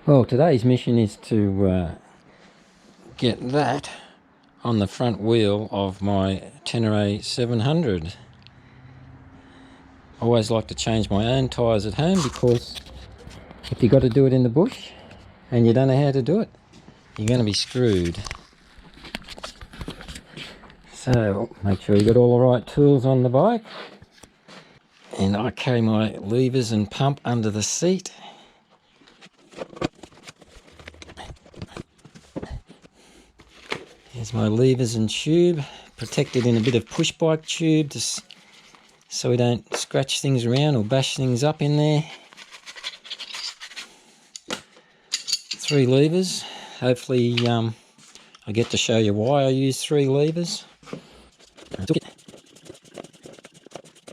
Well, today's mission is to get that on the front wheel of my Tenere 700. I always like to change my own tyres at home, because if you've got to do it in the bush and you don't know how to do it, you're going to be screwed. So make sure you got all the right tools on the bike. And I carry my levers and pump under the seat. Here's my levers and tube, protected in a bit of push bike tube so we don't scratch things around or bash things up in there. 3 levers. Hopefully I get to show you why I use 3 levers. Of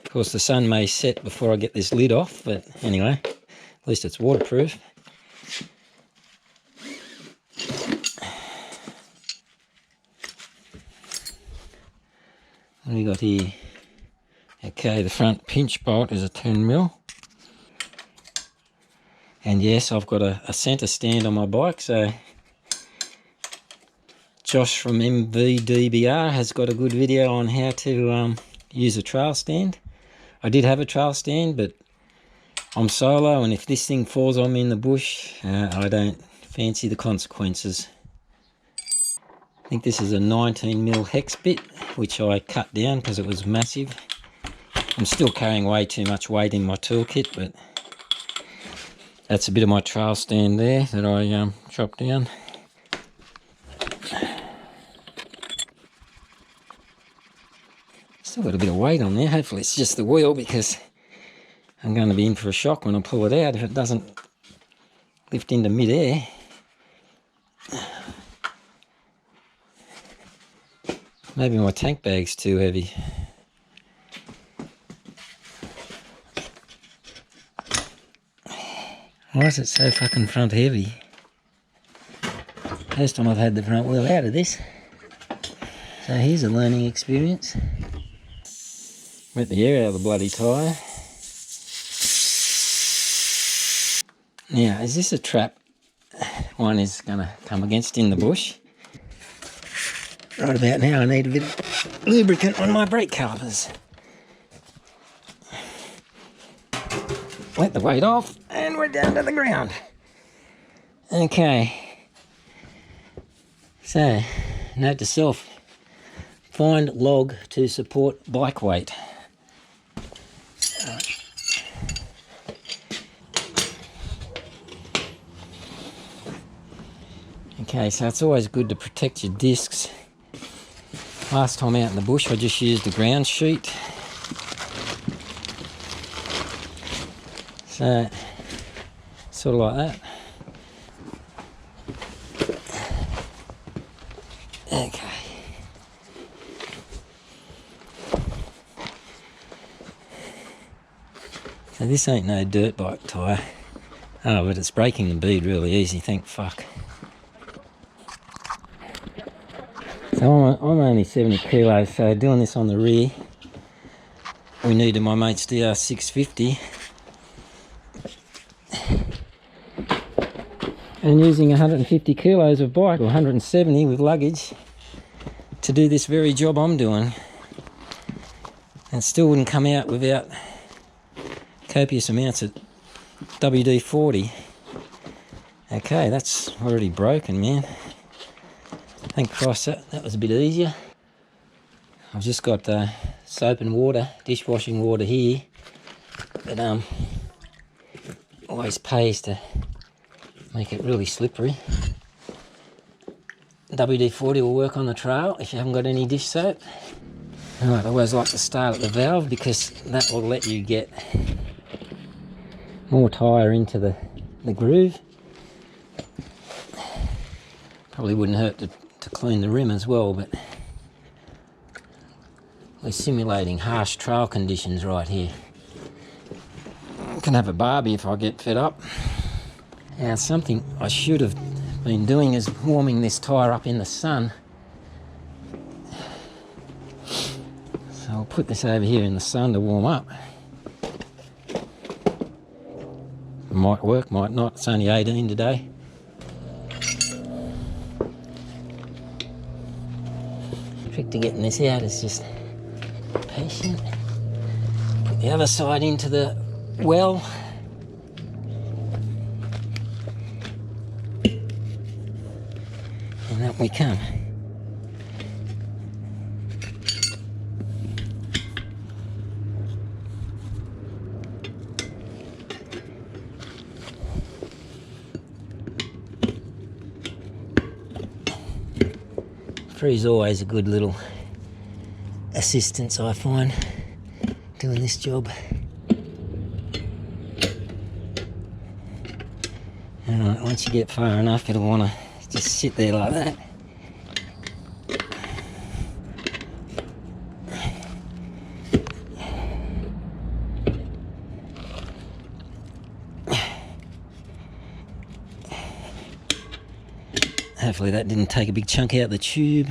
course the sun may set before I get this lid off, but anyway, at least it's waterproof. What do we got here? Okay, the front pinch bolt is a 10mm. And yes, I've got a Centerstand on my bike, so Josh from MVDBR has got a good video on how to use a trail stand. I did have a trail stand, but I'm solo, and if this thing falls on me in the bush, I don't fancy the consequences. I think this is a 19mm hex bit, which I cut down because it was massive. I'm still carrying way too much weight in my toolkit, but that's a bit of my trail stand there that I chopped down. Still got a bit of weight on there. Hopefully it's just the wheel, because I'm going to be in for a shock when I pull it out if it doesn't lift into mid-air. Maybe my tank bag's too heavy. Why is it so fucking front heavy? First time I've had the front wheel out of this. So here's a learning experience. Wet the air out of the bloody tyre. Now, is this a trap one is going to come against in the bush? Right about now I need a bit of lubricant on my brake calipers. Let the weight off and we're down to the ground. Okay. So, note to self, find log to support bike weight. Okay, so it's always good to protect your discs. Last time out in the bush I just used a ground sheet. So, sort of like that. Okay. So this ain't no dirt bike tyre. Oh, but it's breaking the bead really easy, thank fuck. So I'm only 70 kilos, so doing this on the rear, we needed my mate's DR650. And using 150 kilos of bike, or 170 with luggage, to do this very job I'm doing. And still wouldn't come out without copious amounts of WD-40. Okay, that's already broken, man. Thank Christ that was a bit easier. I've just got soap and water, dishwashing water here, but always pays to make it really slippery. WD-40 will work on the trail if you haven't got any dish soap. Alright, I always like to start at the valve, because that will let you get more tyre into the groove. Probably wouldn't hurt to clean the rim as well, but we're simulating harsh trail conditions right here. I can have a barbie if I get fed up. Now, something I should have been doing is warming this tyre up in the sun. So I'll put this over here in the sun to warm up. Might work, might not. It's only 18 today. trick to getting this out is just patient. Get the other side into the well. And up we come. Free's always a good little assistance, I find, doing this job. Alright, once you get far enough, it'll want to just sit there like that. Hopefully that didn't take a big chunk out of the tube.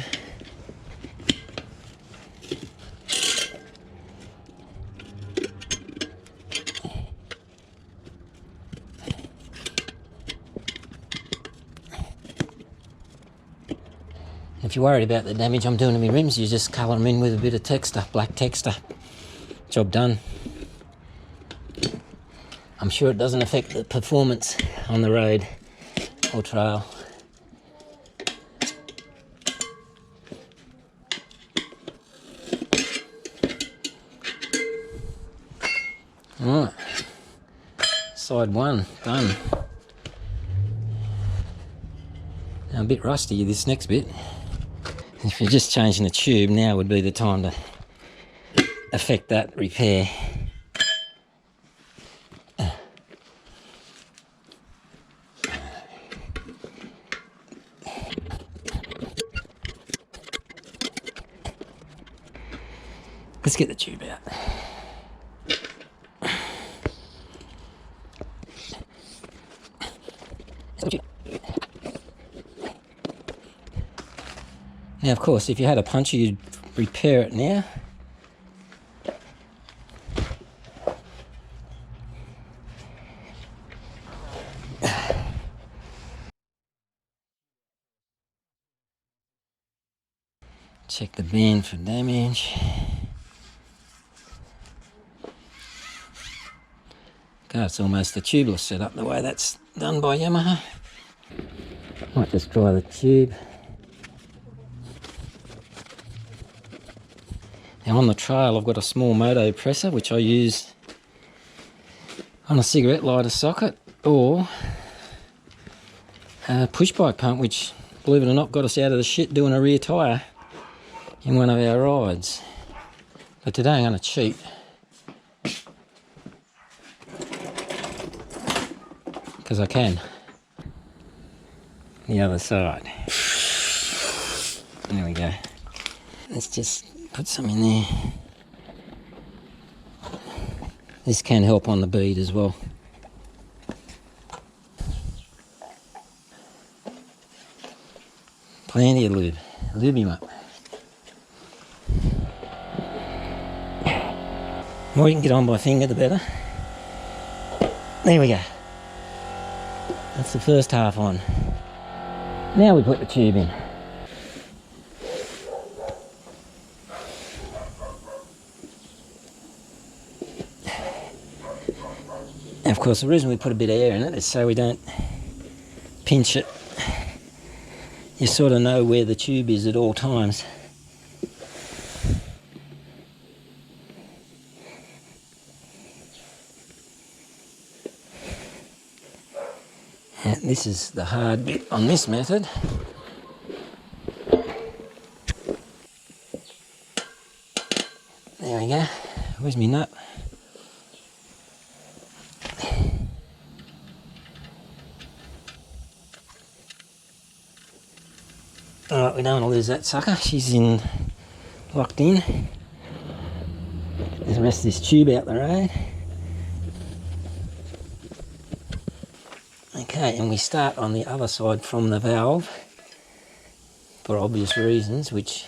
If you're worried about the damage I'm doing to my rims, you just colour them in with a bit of texture, black texture. Job done. I'm sure it doesn't affect the performance on the road or trail. Alright, side one, done. Now a bit rusty this next bit. If you're just changing the tube, now would be the time to effect that repair. Let's get the tube out. Now, of course, if you had a puncture, you'd repair it now. Check the band for damage. God, it's almost a tubeless setup the way that's done by Yamaha. Might just dry the tube. Now on the trail I've got a small moto presser which I use on a cigarette lighter socket, or a push bike pump, which, believe it or not, got us out of the shit doing a rear tyre in one of our rides. But today I'm going to cheat. Because I can. The other side. There we go. Let's just put some in there. This can help on the bead as well. Plenty of lube. Lube him up. The more you can get on by finger, the better. There we go. That's the first half on. Now we put the tube in. And of course, the reason we put a bit of air in it is so we don't pinch it. You sort of know where the tube is at all times. And this is the hard bit on this method. There we go. Where's my nut? Alright, we don't want to lose that sucker. She's locked in. There's the rest of this tube out the road. Okay, and we start on the other side from the valve for obvious reasons, which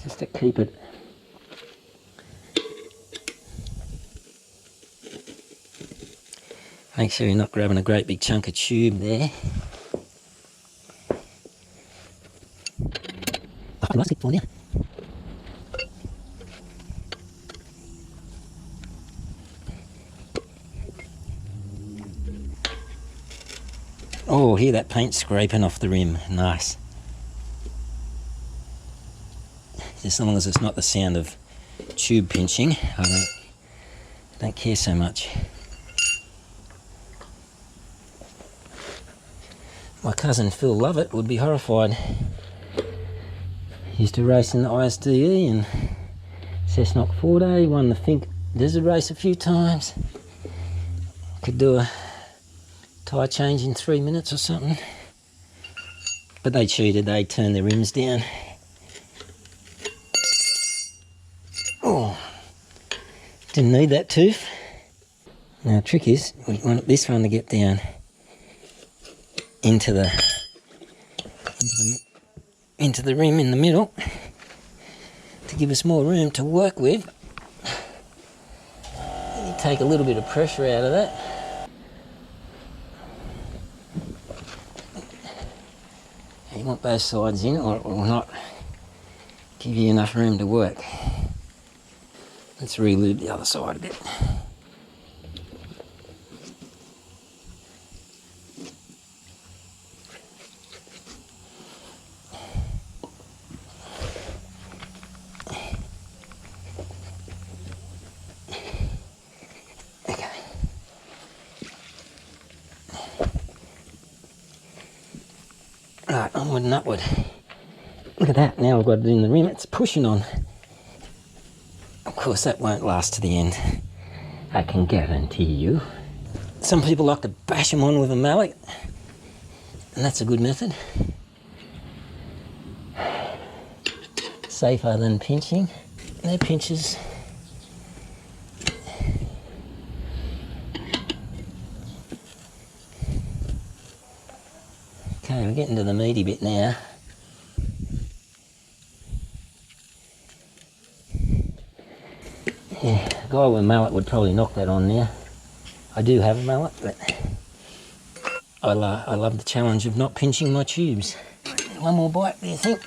just to keep it make sure you're not grabbing a great big chunk of tube there. Oh, hear that paint scraping off the rim. Nice. As long as it's not the sound of tube pinching, I don't care so much. My cousin Phil Lovett would be horrified. He used to race in the ISDE and Cessnock 4-day. He won the Fink Desert race a few times. Could do a tyre change in 3 minutes or something. But they cheated, they turned their rims down. Oh, didn't need that tooth. Now the trick is, we want this one to get down into the rim in the middle to give us more room to work with. You take a little bit of pressure out of that. You want both sides in, or it will not give you enough room to work. Let's re-lube the other side a bit. Right, onward and upward. Look at that, now I've got it in the rim, it's pushing on. Of course that won't last to the end, I can guarantee you. Some people like to bash them on with a mallet, and that's a good method. Safer than pinching. No pinches. Okay, we're getting to the meaty bit now. Yeah, a guy with a mallet would probably knock that on now. I do have a mallet, but I love the challenge of not pinching my tubes. One more bite, do you think?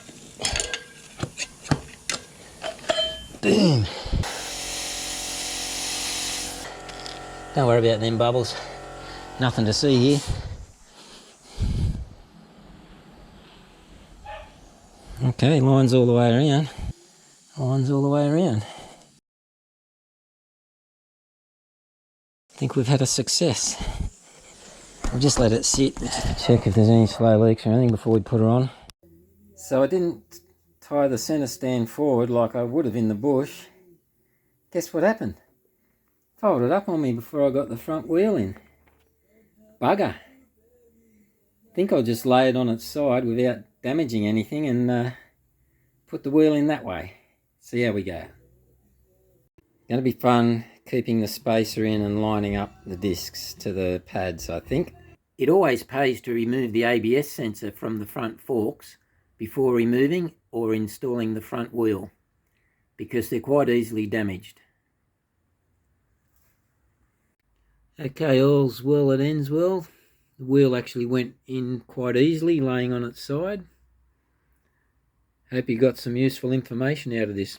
Boom! Don't worry about them bubbles. Nothing to see here. Okay, lines all the way around. Lines all the way around. I think we've had a success. We'll just let it sit just to check if there's any slow leaks or anything before we put her on. So I didn't tie the centre stand forward like I would have in the bush. Guess what happened? Folded up on me before I got the front wheel in. Bugger. I think I'll just lay it on its side without damaging anything and put the wheel in that way. See how we go. Going to be fun keeping the spacer in and lining up the discs to the pads, I think. It always pays to remove the ABS sensor from the front forks before removing or installing the front wheel, because they're quite easily damaged. Okay, all's well that ends well. The wheel actually went in quite easily, laying on its side. Hope you got some useful information out of this.